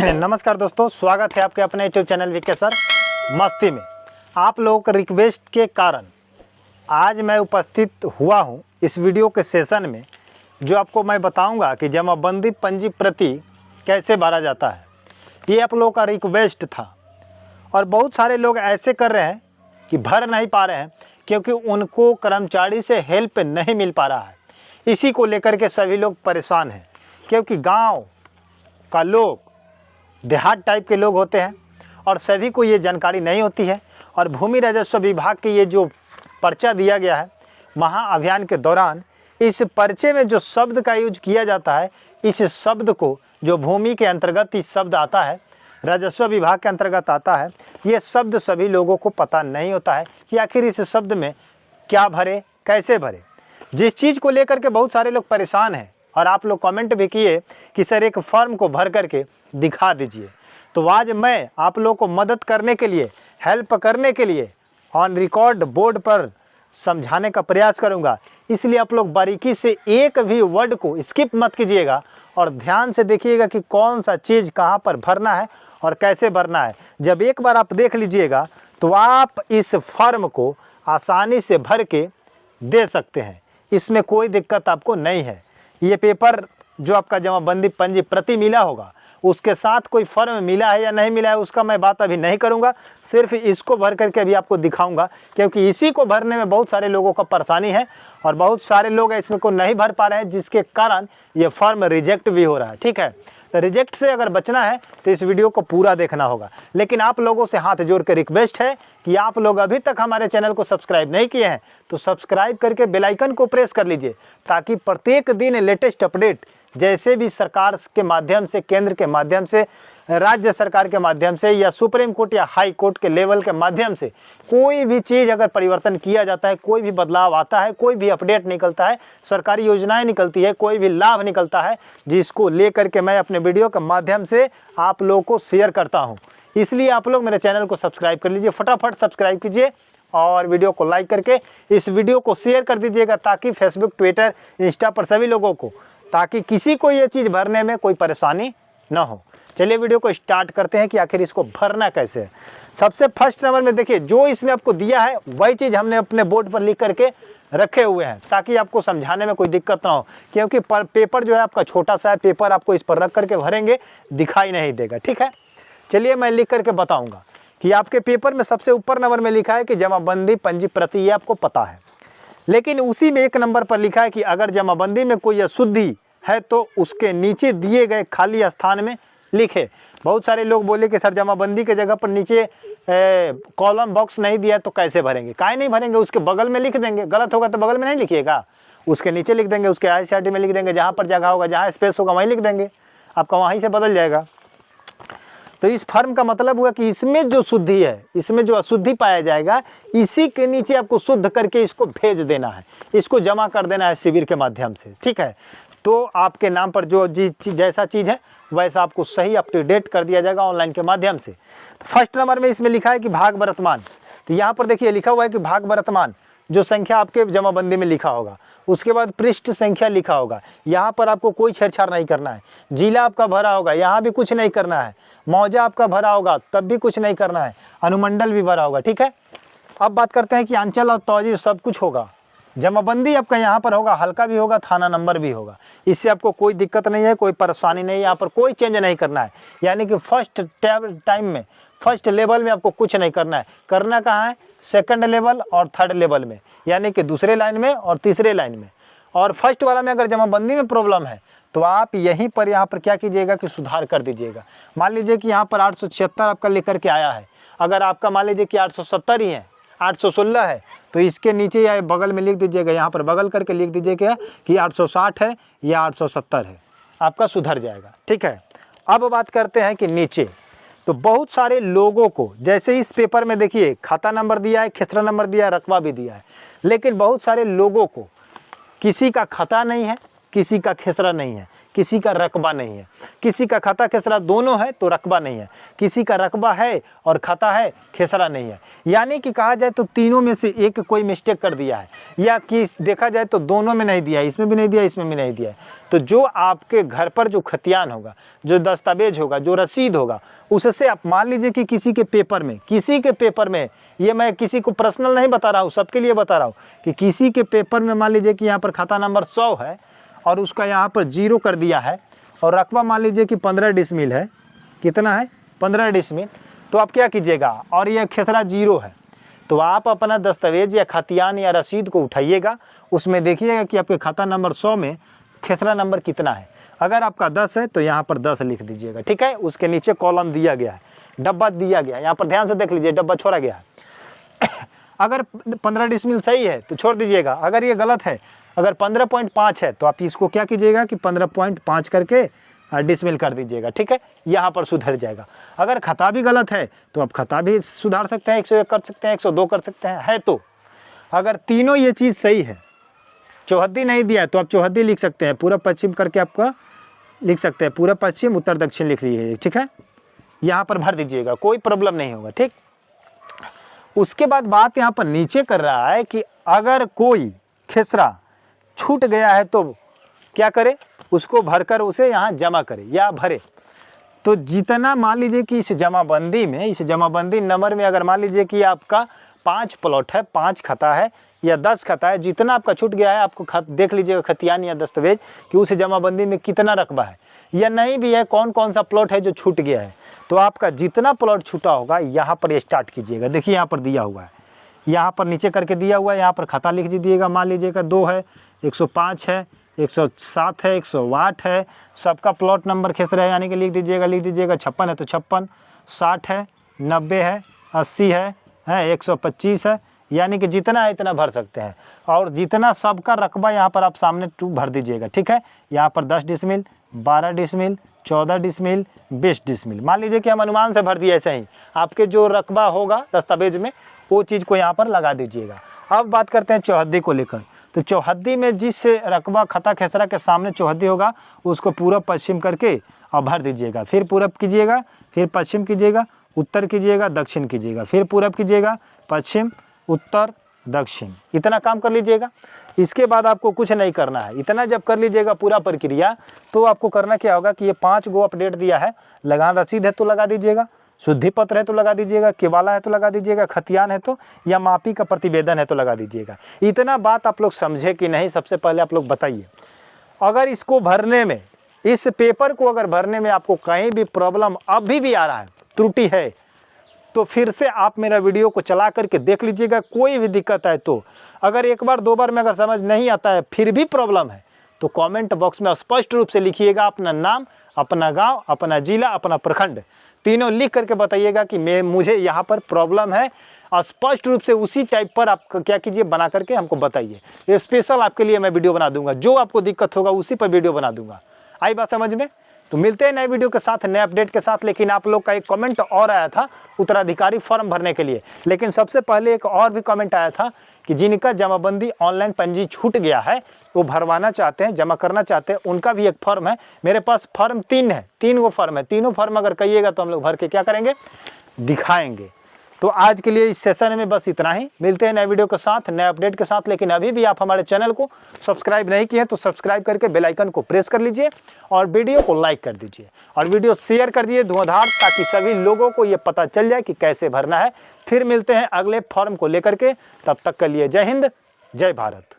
नमस्कार दोस्तों, स्वागत है आपके अपने यूट्यूब चैनल वीके सर मस्ती में। आप लोगों के रिक्वेस्ट के कारण आज मैं उपस्थित हुआ हूं इस वीडियो के सेशन में, जो आपको मैं बताऊंगा कि जमाबंदी पंजी प्रति कैसे भरा जाता है। ये आप लोगों का रिक्वेस्ट था और बहुत सारे लोग ऐसे कर रहे हैं कि भर नहीं पा रहे हैं क्योंकि उनको कर्मचारी से हेल्प नहीं मिल पा रहा है। इसी को लेकर के सभी लोग परेशान हैं क्योंकि गाँव का लोग देहात टाइप के लोग होते हैं और सभी को ये जानकारी नहीं होती है। और भूमि राजस्व विभाग के ये जो पर्चा दिया गया है महाअभियान के दौरान, इस पर्चे में जो शब्द का यूज किया जाता है, इस शब्द को जो भूमि के अंतर्गत इस शब्द आता है, राजस्व विभाग के अंतर्गत आता है, ये शब्द सभी लोगों को पता नहीं होता है कि आखिर इस शब्द में क्या भरे, कैसे भरे। जिस चीज़ को लेकर के बहुत सारे लोग परेशान हैं और आप लोग कमेंट भी किए कि सर एक फॉर्म को भर करके दिखा दीजिए। तो आज मैं आप लोगों को मदद करने के लिए, हेल्प करने के लिए ऑन रिकॉर्ड बोर्ड पर समझाने का प्रयास करूंगा। इसलिए आप लोग बारीकी से एक भी वर्ड को स्किप मत कीजिएगा और ध्यान से देखिएगा कि कौन सा चीज़ कहां पर भरना है और कैसे भरना है। जब एक बार आप देख लीजिएगा तो आप इस फॉर्म को आसानी से भर के दे सकते हैं। इसमें कोई दिक्कत आपको नहीं है। ये पेपर जो आपका जमाबंदी पंजी प्रति मिला होगा, उसके साथ कोई फॉर्म मिला है या नहीं मिला है उसका मैं बात अभी नहीं करूंगा। सिर्फ इसको भर करके अभी आपको दिखाऊंगा क्योंकि इसी को भरने में बहुत सारे लोगों का परेशानी है और बहुत सारे लोग इसमें को नहीं भर पा रहे हैं, जिसके कारण ये फॉर्म रिजेक्ट भी हो रहा है। ठीक है, तो रिजेक्ट से अगर बचना है तो इस वीडियो को पूरा देखना होगा। लेकिन आप लोगों से हाथ जोड़ के रिक्वेस्ट है कि आप लोग अभी तक हमारे चैनल को सब्सक्राइब नहीं किए हैं तो सब्सक्राइब करके बेल आइकन को प्रेस कर लीजिए, ताकि प्रत्येक दिन लेटेस्ट अपडेट जैसे भी सरकार के माध्यम से, केंद्र के माध्यम से, राज्य सरकार के माध्यम से या सुप्रीम कोर्ट या हाई कोर्ट के लेवल के माध्यम से कोई भी चीज़ अगर परिवर्तन किया जाता है, कोई भी बदलाव आता है, कोई भी अपडेट निकलता है, सरकारी योजनाएं निकलती है, कोई भी लाभ निकलता है, जिसको लेकर के मैं अपने वीडियो के माध्यम से आप लोगों को शेयर करता हूँ। इसलिए आप लोग मेरे चैनल को सब्सक्राइब कर लीजिए, फटाफट सब्सक्राइब कीजिए और वीडियो को लाइक करके इस वीडियो को शेयर कर दीजिएगा, ताकि फेसबुक, ट्विटर, इंस्टा पर सभी लोगों को, ताकि किसी को ये चीज़ भरने में कोई परेशानी ना हो। चलिए वीडियो को स्टार्ट करते हैं कि आखिर इसको भरना कैसे है। सबसे फर्स्ट नंबर में देखिए, जो इसमें आपको दिया है वही चीज़ हमने अपने बोर्ड पर लिख करके रखे हुए हैं, ताकि आपको समझाने में कोई दिक्कत ना हो। क्योंकि पेपर जो है आपका छोटा सा है, पेपर आपको इस पर रख करके भरेंगे दिखाई नहीं देगा। ठीक है, चलिए मैं लिख करके बताऊँगा कि आपके पेपर में सबसे ऊपर नंबर में लिखा है कि जमाबंदी पंजी प्रति, ये आपको पता है। लेकिन उसी में एक नंबर पर लिखा है कि अगर जमाबंदी में कोई अशुद्धि है तो उसके नीचे दिए गए खाली स्थान में लिखे। बहुत सारे लोग बोले कि सर जमाबंदी के जगह पर नीचे कॉलम बॉक्स नहीं दिया तो कैसे भरेंगे। काहे नहीं भरेंगे, उसके बगल में लिख देंगे। गलत होगा तो बगल में नहीं लिखिएगा, उसके नीचे लिख देंगे, उसके ICRT में लिख देंगे, जहाँ पर जगह होगा, जहाँ स्पेस होगा वहीं लिख देंगे, आपका वहीं से बदल जाएगा। तो इस फॉर्म का मतलब हुआ कि इसमें जो शुद्धि है, इसमें जो अशुद्धि पाया जाएगा, इसी के नीचे आपको शुद्ध करके इसको भेज देना है, इसको जमा कर देना है शिविर के माध्यम से। ठीक है, तो आपके नाम पर जो जैसा चीज़ है वैसा आपको सही अप टू डेट कर दिया जाएगा ऑनलाइन के माध्यम से। तो फर्स्ट नंबर में इसमें लिखा है कि भाग वर्तमान। तो यहाँ पर देखिए लिखा हुआ है कि भाग वर्तमान, जो संख्या आपके जमाबंदी में लिखा होगा, उसके बाद पृष्ठ संख्या लिखा होगा, यहाँ पर आपको कोई छेड़छाड़ नहीं करना है। जिला आपका भरा होगा, यहाँ भी कुछ नहीं करना है। मौजा आपका भरा होगा, तब भी कुछ नहीं करना है। अनुमंडल भी भरा होगा। ठीक है, अब बात करते हैं कि अंचल और तौजी सब कुछ होगा। जमाबंदी आपका यहाँ पर होगा, हल्का भी होगा, थाना नंबर भी होगा। इससे आपको कोई दिक्कत नहीं है, कोई परेशानी नहीं है। यहाँ पर कोई चेंज नहीं करना है, यानी कि फर्स्ट टाइम में, फर्स्ट लेवल में आपको कुछ नहीं करना है। करना कहाँ है, सेकंड लेवल और थर्ड लेवल में, यानी कि दूसरे लाइन में और तीसरे लाइन में। और फर्स्ट वाला में अगर जमाबंदी में प्रॉब्लम है तो आप यहीं पर यहाँ पर क्या कीजिएगा कि सुधार कर दीजिएगा। मान लीजिए कि यहाँ पर 876 आपका लेकर के आया है, अगर आपका मान लीजिए कि 870 ही है, 816 है, तो इसके नीचे या बगल में लिख दीजिएगा, यहाँ पर बगल करके लिख दीजिएगा कि 860 है या 870 है, आपका सुधर जाएगा। ठीक है, अब बात करते हैं कि नीचे, तो बहुत सारे लोगों को, जैसे इस पेपर में देखिए खाता नंबर दिया है, खेसरा नंबर दिया है, रकबा भी दिया है, लेकिन बहुत सारे लोगों को किसी का खाता नहीं है, किसी का खेसरा नहीं है, किसी का रकबा नहीं है। किसी का खाता खेसरा दोनों है तो रकबा नहीं है, किसी का रकबा है और खाता है, खेसरा नहीं है। यानी कि कहा जाए तो तीनों में से एक कोई मिस्टेक कर दिया है, या कि देखा जाए तो दोनों में नहीं दिया है, इसमें भी नहीं दिया, इसमें भी नहीं दिया है। तो जो आपके घर पर जो खतियान होगा, जो दस्तावेज होगा, जो रसीद होगा, उससे आप मान लीजिए कि किसी के पेपर में, ये मैं किसी को पर्सनल नहीं बता रहा हूँ, सबके लिए बता रहा हूँ कि किसी के पेपर में मान लीजिए कि यहाँ पर खाता नंबर 100 है और उसका यहाँ पर 0 कर दिया है, और रकबा मान लीजिए कि 15 डिसमिल है। कितना है? 15 डिसमिल। तो आप क्या कीजिएगा, और यह खेसरा 0 है, तो आप अपना दस्तावेज या खतियान या रसीद को उठाइएगा, उसमें देखिएगा कि आपके खाता नंबर 100 में खेसरा नंबर कितना है। अगर आपका 10 है तो यहाँ पर 10 लिख दीजिएगा, ठीक है। उसके नीचे कॉलम दिया गया है, डब्बा दिया गया है, यहाँ पर ध्यान से देख लीजिए, डब्बा छोड़ा गया है। अगर 15 डिसमिल सही है तो छोड़ दीजिएगा, अगर ये गलत है, अगर 15.5 है तो आप इसको क्या कीजिएगा कि 15.5 करके डिसमिल कर दीजिएगा, ठीक है। यहाँ पर सुधर जाएगा। अगर खता भी गलत है तो आप खता भी सुधार सकते हैं, 101 कर सकते हैं, 102 कर सकते हैं, है तो। अगर तीनों ये चीज़ सही है, चौहद्दी नहीं दिया है तो आप चौहद्दी लिख सकते हैं, पूर्व पश्चिम करके आपका लिख सकते हैं, पूर्व पश्चिम उत्तर दक्षिण लिख लीजिए, ठीक है। यहाँ पर भर दीजिएगा, कोई प्रॉब्लम नहीं होगा, ठीक। उसके बाद बात यहाँ पर नीचे कर रहा है कि अगर कोई खेसरा छूट गया है तो क्या करे, उसको भरकर उसे यहाँ जमा करे या भरे। तो जितना मान लीजिए कि इस जमाबंदी नंबर में अगर मान लीजिए कि आपका 5 प्लॉट है, 5 खाता है या 10 खाता है, जितना आपका छूट गया है, आपको देख लीजिएगा खतियान या दस्तावेज कि उस जमाबंदी में कितना रकबा है या नहीं भी है, कौन कौन सा प्लॉट है जो छूट गया है। तो आपका जितना प्लॉट छूटा होगा यहाँ पर स्टार्ट कीजिएगा। देखिए यहाँ पर दिया हुआ है, यहाँ पर नीचे करके दिया हुआ है, यहाँ पर खाता लिख दीजिएगा। मान लीजिएगा 2 है, 105 है, 107 है, 108 है, सबका प्लॉट नंबर खेसरा है, यानी कि लिख दीजिएगा 56 है तो 56, 60 है, 90 है, 80 है, 125 है, यानी कि जितना है इतना भर सकते हैं। और जितना सबका रकबा यहाँ पर आप सामने भर दीजिएगा, ठीक है। यहाँ पर 10 डिसमिल, 12 डिसमिल, 14 डिसमिल, 20 डिसमिल, मान लीजिए कि हम अनुमान से भर दिए। ऐसे ही आपके जो रकबा होगा दस्तावेज में वो चीज़ को यहाँ पर लगा दीजिएगा। अब बात करते हैं चौहद्दी को लेकर। तो चौहद्दी में जिस रकबा खता खेसरा के सामने चौहद्दी होगा उसको पूरब पश्चिम करके और भर दीजिएगा। फिर पूरब कीजिएगा, फिर पश्चिम कीजिएगा, उत्तर कीजिएगा, दक्षिण कीजिएगा, फिर पूरब कीजिएगा, पश्चिम, उत्तर, दक्षिण, इतना काम कर लीजिएगा। इसके बाद आपको कुछ नहीं करना है। इतना जब कर लीजिएगा पूरा प्रक्रिया, तो आपको करना क्या होगा कि ये 5 गो अपडेट दिया है, लगान रसीद है तो लगा दीजिएगा, शुद्धि पत्र है तो लगा दीजिएगा, केवाला है तो लगा दीजिएगा, खतियान है तो, या मापी का प्रतिवेदन है तो लगा दीजिएगा। इतना बात आप लोग समझे कि नहीं, सबसे पहले आप लोग बताइए। अगर इसको भरने में, इस पेपर को अगर भरने में आपको कहीं भी प्रॉब्लम अभी भी आ रहा है, त्रुटि है, तो फिर से आप मेरा वीडियो को चला करके देख लीजिएगा। कोई भी दिक्कत है तो, अगर 1 बार 2 बार में अगर समझ नहीं आता है, फिर भी प्रॉब्लम है, तो कमेंट बॉक्स में स्पष्ट रूप से लिखिएगा अपना नाम, अपना गांव, अपना जिला, अपना प्रखंड, तीनों लिख करके बताइएगा कि मुझे यहाँ पर प्रॉब्लम है। स्पष्ट रूप से उसी टाइप पर आप क्या कीजिए, बना करके हमको बताइए। स्पेशल आपके लिए मैं वीडियो बना दूंगा, जो आपको दिक्कत होगा उसी पर वीडियो बना दूंगा। आई बात समझ में? तो मिलते हैं नए वीडियो के साथ, नए अपडेट के साथ। लेकिन आप लोग का एक कमेंट और आया था उत्तराधिकारी फॉर्म भरने के लिए, लेकिन सबसे पहले एक और भी कमेंट आया था कि जिनका जमाबंदी ऑनलाइन पंजी छूट गया है, वो भरवाना चाहते हैं, जमा करना चाहते हैं, उनका भी एक फॉर्म है। मेरे पास फॉर्म 3 है, 3 गो फॉर्म है। तीनों फॉर्म अगर कहिएगा तो हम लोग भर के क्या करेंगे, दिखाएंगे। तो आज के लिए इस सेशन में बस इतना ही। मिलते हैं नए वीडियो के साथ, नए अपडेट के साथ। लेकिन अभी भी आप हमारे चैनल को सब्सक्राइब नहीं किए तो सब्सक्राइब करके बेल आइकन को प्रेस कर लीजिए और वीडियो को लाइक कर दीजिए और वीडियो शेयर कर दीजिए धुआंधार, ताकि सभी लोगों को ये पता चल जाए कि कैसे भरना है। फिर मिलते हैं अगले फॉर्म को लेकर के, तब तक के लिए जय हिंद, जय भारत।